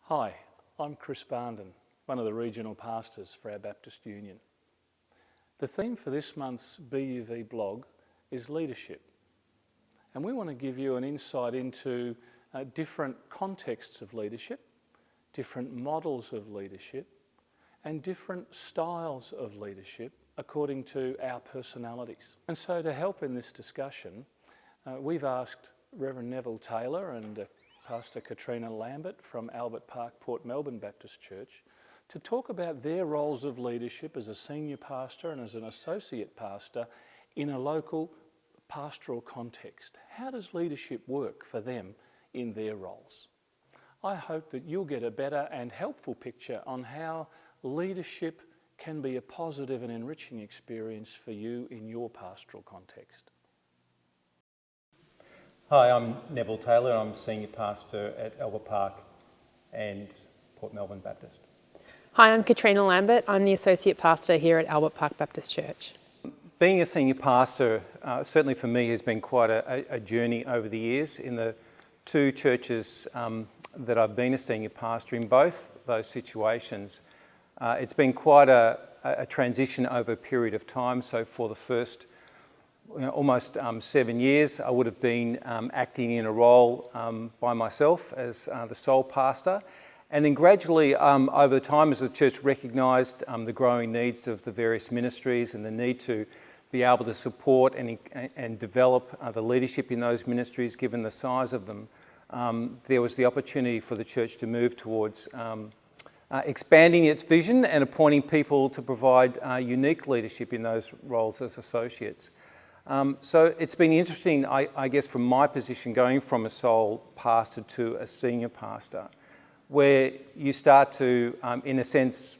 Hi, I'm Chris Barnden, one of the regional pastors for our Baptist Union. The theme for this month's BUV blog is leadership, and we want to give you an insight into different contexts of leadership, different models of leadership, and different styles of leadership according to our personalities. And so to help in this discussion, we've asked Reverend Neville Taylor and Pastor Katrina Lambert from Albert Park, Port Melbourne Baptist Church to talk about their roles of leadership as a senior pastor and as an associate pastor in a local pastoral context. How does leadership work for them in their roles? I hope that you'll get a better and helpful picture on how leadership can be a positive and enriching experience for you in your pastoral context. Hi, I'm Neville Taylor. I'm Senior Pastor at Albert Park and Port Melbourne Baptist. Hi, I'm Katrina Lambert. I'm the Associate Pastor here at Albert Park Baptist Church. Being a Senior Pastor, certainly for me, has been quite a journey over the years. In the two churches that I've been a Senior Pastor in both those situations, it's been quite a transition over a period of time. So for the first almost 7 years, I would have been acting in a role by myself as the sole pastor. And then gradually, over time, as the church recognised the growing needs of the various ministries and the need to be able to support and develop the leadership in those ministries, given the size of them, there was the opportunity for the church to move towards expanding its vision and appointing people to provide unique leadership in those roles as associates. So it's been interesting, I guess, from my position, going from a sole pastor to a senior pastor, where you start to, in a sense,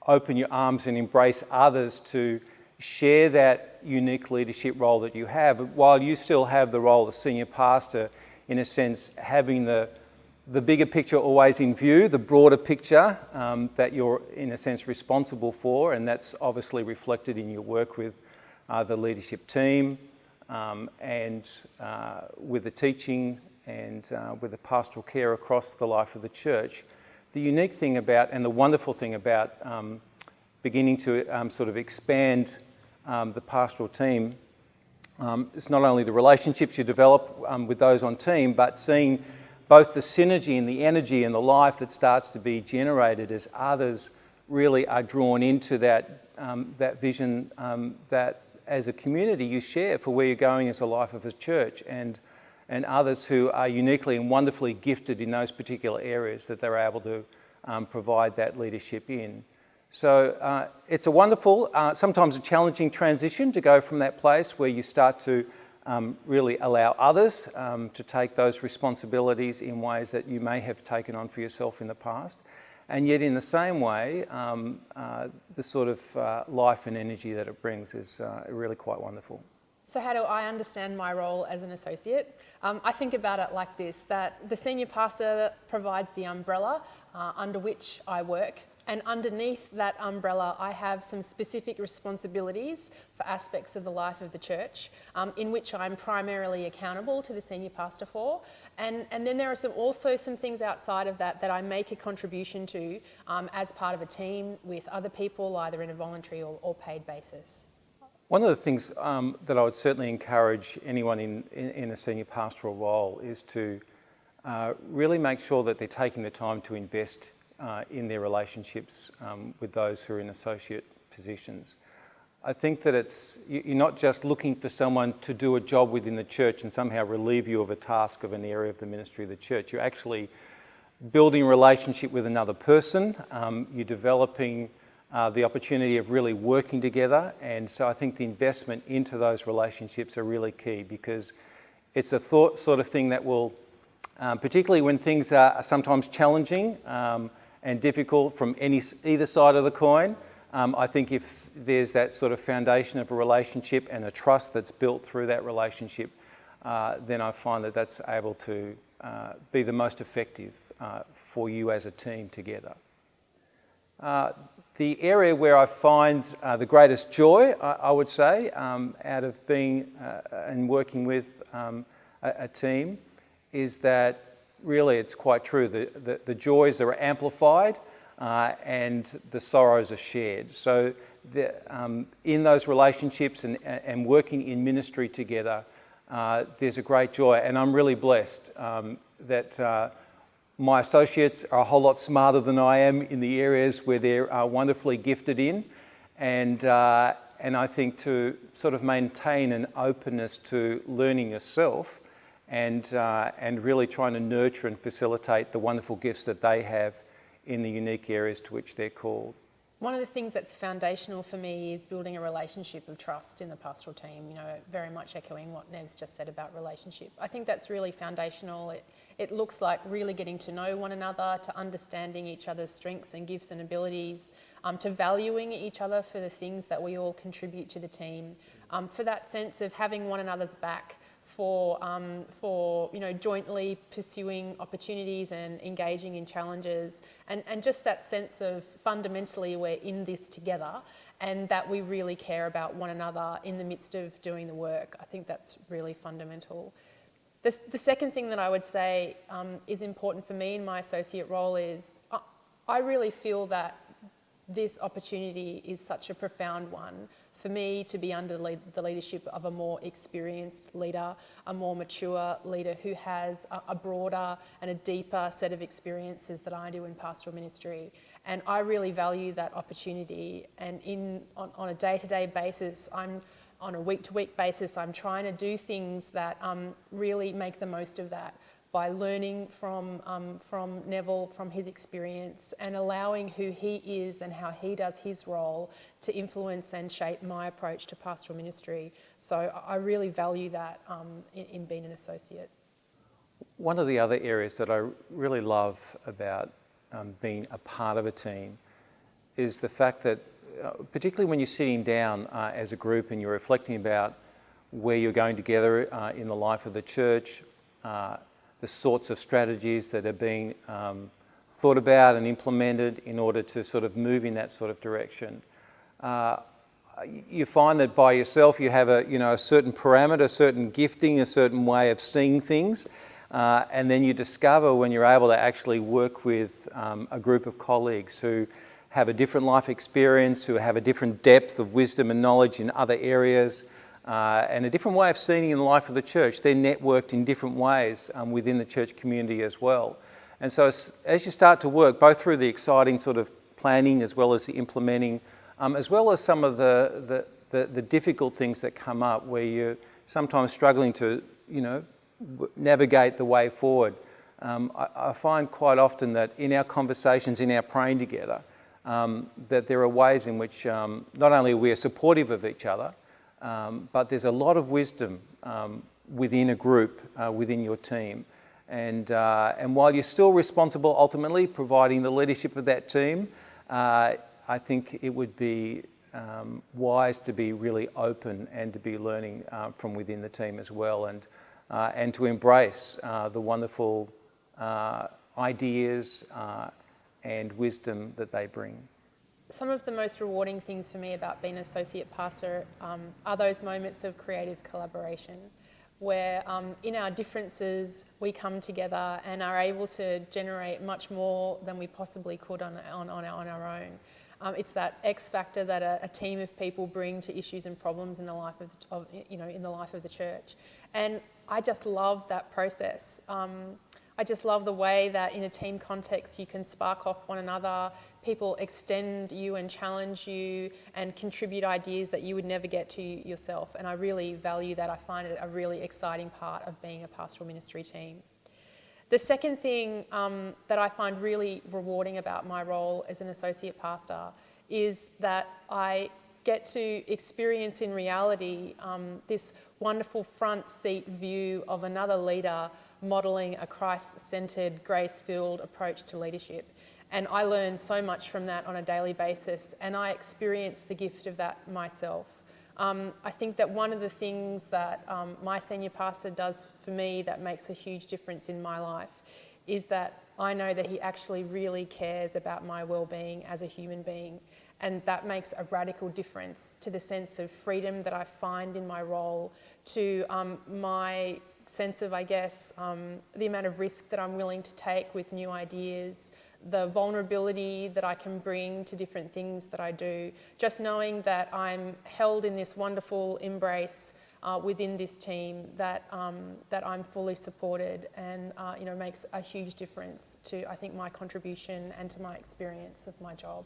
open your arms and embrace others to share that unique leadership role that you have, while you still have the role of senior pastor, in a sense, having the bigger picture always in view, the broader picture that you're, in a sense, responsible for, and that's obviously reflected in your work with the leadership team and with the teaching and with the pastoral care across the life of the church. The unique thing about and the wonderful thing about beginning to sort of expand the pastoral team is not only the relationships you develop with those on team, but seeing both the synergy and the energy and the life that starts to be generated as others really are drawn into that vision that as a community you share for where you're going as a life of a church, and others who are uniquely and wonderfully gifted in those particular areas that they're able to provide that leadership in. So it's a wonderful, sometimes a challenging transition to go from that place where you start to really allow others to take those responsibilities in ways that you may have taken on for yourself in the past. And yet in the same way, the sort of life and energy that it brings is really quite wonderful. So how do I understand my role as an associate? I think about it like this, that the senior pastor provides the umbrella under which I work, and underneath that umbrella I have some specific responsibilities for aspects of the life of the church in which I'm primarily accountable to the senior pastor for. And then there are also some things outside of that I make a contribution to as part of a team with other people, either in a voluntary or paid basis. One of the things that I would certainly encourage anyone in a senior pastoral role is to really make sure that they're taking the time to invest in their relationships with those who are in associate positions. I think that you're not just looking for someone to do a job within the church and somehow relieve you of a task of an area of the ministry of the church. You're actually building a relationship with another person. You're developing the opportunity of really working together, and so I think the investment into those relationships are really key, because it's a sort of thing that will, particularly when things are sometimes challenging and difficult from either side of the coin, I think if there's that sort of foundation of a relationship and a trust that's built through that relationship, then I find that that's able to be the most effective for you as a team together. The area where I find the greatest joy, I would say, out of being and working with a team, is that really it's quite true. The joys are amplified and the sorrows are shared. So in those relationships and working in ministry together, there's a great joy. And I'm really blessed that my associates are a whole lot smarter than I am in the areas where they're wonderfully gifted in. And I think to sort of maintain an openness to learning yourself and really trying to nurture and facilitate the wonderful gifts that they have in the unique areas to which they're called. One of the things that's foundational for me is building a relationship of trust in the pastoral team, you know, very much echoing what Nev's just said about relationship. I think that's really foundational. It looks like really getting to know one another, to understanding each other's strengths and gifts and abilities, to valuing each other for the things that we all contribute to the team, for that sense of having one another's back, for you know, jointly pursuing opportunities and engaging in challenges, and just that sense of fundamentally we're in this together and that we really care about one another in the midst of doing the work. I think that's really fundamental. The second thing that I would say is important for me in my associate role is I really feel that this opportunity is such a profound one for me to be under the leadership of a more experienced leader, a more mature leader who has a broader and a deeper set of experiences that I do in pastoral ministry. And I really value that opportunity. And on a day-to-day basis, on a week-to-week basis, I'm trying to do things that really make the most of that by learning from Neville, from his experience, and allowing who he is and how he does his role to influence and shape my approach to pastoral ministry. So I really value that in being an associate. One of the other areas that I really love about being a part of a team is the fact that, particularly when you're sitting down as a group and you're reflecting about where you're going together in the life of the church, the sorts of strategies that are being thought about and implemented in order to sort of move in that sort of direction. You find that by yourself you have a certain parameter, a certain gifting, a certain way of seeing things, and then you discover when you're able to actually work with a group of colleagues who have a different life experience, who have a different depth of wisdom and knowledge in other areas, and a different way of seeing in the life of the church. They're networked in different ways within the church community as well. And so as you start to work, both through the exciting sort of planning as well as the implementing, as well as some of the difficult things that come up where you're sometimes struggling to, navigate the way forward, I find quite often that in our conversations, in our praying together, that there are ways in which not only we are supportive of each other, but there's a lot of wisdom within a group, within your team. And while you're still responsible, ultimately, providing the leadership of that team, I think it would be wise to be really open and to be learning from within the team as well, and to embrace the wonderful ideas and wisdom that they bring. Some of the most rewarding things for me about being an associate pastor are those moments of creative collaboration where in our differences we come together and are able to generate much more than we possibly could on our own. It's that X factor that a team of people bring to issues and problems in the life in the life of the church, and I just love that process. I just love the way that in a team context you can spark off one another, people extend you and challenge you and contribute ideas that you would never get to yourself, and I really value that. I find it a really exciting part of being a pastoral ministry team. The second thing that I find really rewarding about my role as an associate pastor is that I get to experience in reality this wonderful front seat view of another leader modelling a Christ-centred, grace-filled approach to leadership. And I learn so much from that on a daily basis, and I experience the gift of that myself. I think that one of the things that my senior pastor does for me that makes a huge difference in my life is that I know that he actually really cares about my well-being as a human being, and that makes a radical difference to the sense of freedom that I find in my role, to my sense of, I guess, the amount of risk that I'm willing to take with new ideas, the vulnerability that I can bring to different things that I do. Just knowing that I'm held in this wonderful embrace within this team, that I'm fully supported, and makes a huge difference to, I think, my contribution and to my experience of my job.